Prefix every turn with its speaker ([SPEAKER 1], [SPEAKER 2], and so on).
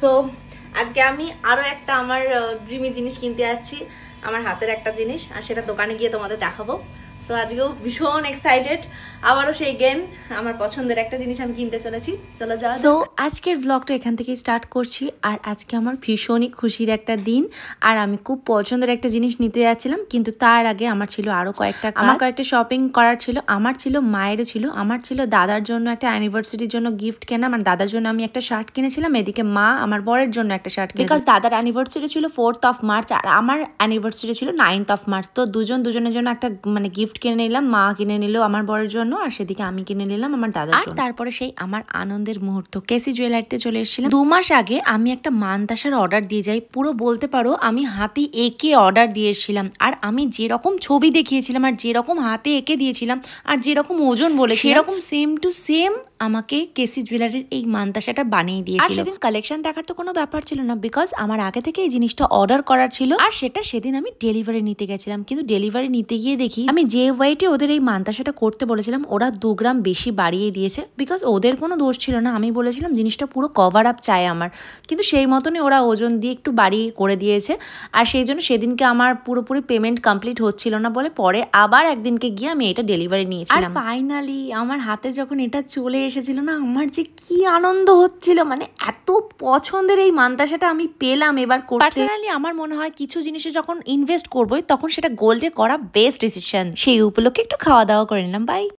[SPEAKER 1] So আজকে আমি আরো একটা আমার ড্রিমি জিনিস কিনতে যাচ্ছি, আমার হাতের একটা জিনিস, আর সেটা দোকানে গিয়ে তোমাদের দেখাবো। সো আজকেও ভীষণ এক্সাইটেড, আবারও সেই গেম, আমার পছন্দের একটা জিনিস আমি কিনতে চলেছি। চলে যাওয়া। সো আজকের ব্লগটা এখান থেকেই স্টার্ট করছি। আর আজকে আমার ভীষণই খুশির একটা দিন, আর আমি খুব পছন্দের একটা জিনিস নিতে যাচ্ছিলাম, কিন্তু তার আগে আমার ছিল আরো কয়েকটা শপিং করার ছিল। আমার ছিল, মায়েরও ছিল, আমার ছিল দাদার জন্য একটা অ্যানিভার্সারির জন্য গিফট কেনা। আমার দাদার জন্য আমি একটা শার্ট কিনেছিলাম, এদিকে মা আমার বরের জন্য একটা শার্ট কিনেছে, বিকজ দাদার অ্যানিভার্সারি ছিল 4th of March আর আমার অ্যানিভার্সারি ছিল 9th of March। তো দুজনের জন্য একটা মানে গিফট কিনে নিলাম, মা কিনে নিল আমার বরের জন্য, আর সেদিকে আমি কিনে নিলাম আমার দাদার জন্য। আর তারপরে সেই আমার আনন্দের মুহূর্ত, কেসি জুয়েলারিতে চলে এসেছিলাম। 2 মাস আগে আমি একটা মানতাসার অর্ডার দিয়ে যাই, পুরো বলতে পারো আমি হাতে এঁকে অর্ডার দিয়েছিলাম। আর আমি যেরকম ছবি দেখিয়েছিলাম আর যেরকম হাতে এঁকে দিয়েছিলাম আর যেরকম ওজন বলে সেরকম সেম টু সেম আমাকে কেসি জুয়েলারির এই মানতাসাটা বানিয়ে দিয়েছিল। সেদিন কালেকশন দেখার তো কোনো ব্যাপার ছিল না, বিকজ আমার আগে থেকে এই জিনিসটা অর্ডার করার ছিল। আর সেটা সেদিন আমি ডেলিভারি নিতে গেছিলাম, কিন্তু ডেলিভারি নিতে গিয়ে দেখি আমি যে ওয়েটে ওদের এই মানতাসাটা করতে বলেছিলাম ওরা 2 গ্রাম বেশি বাড়িয়ে দিয়েছে। বিকজ ওদের কোনো দোষ ছিল না, আমি বলেছিলাম জিনিসটা পুরো কভার আপ চাই আমার, কিন্তু সেই মতনই ওরা ওজন দিয়ে একটু বাড়িয়ে করে দিয়েছে। আর সেই জন্য সেদিনকে আমার পুরোপুরি পেমেন্ট কমপ্লিট হচ্ছিল না বলে পরে আবার একদিনকে গিয়ে আমি এটা ডেলিভারি নিয়েছিলাম। আর ফাইনালি আমার হাতে যখন এটা চলে এসেছিল না, আমার যে কি আনন্দ হচ্ছিল, মানে এত পছন্দের এই মানতাসাটা আমি পেলাম এবার করতে। পার্সোনালি আমার মনে হয় কিছু জিনিসে যখন ইনভেস্ট করবোই তখন সেটা গোল্ডে করা বেস্ট ডিসিশন। সেই উপলক্ষে একটু খাওয়া দাওয়া করে নিলাম। বাই।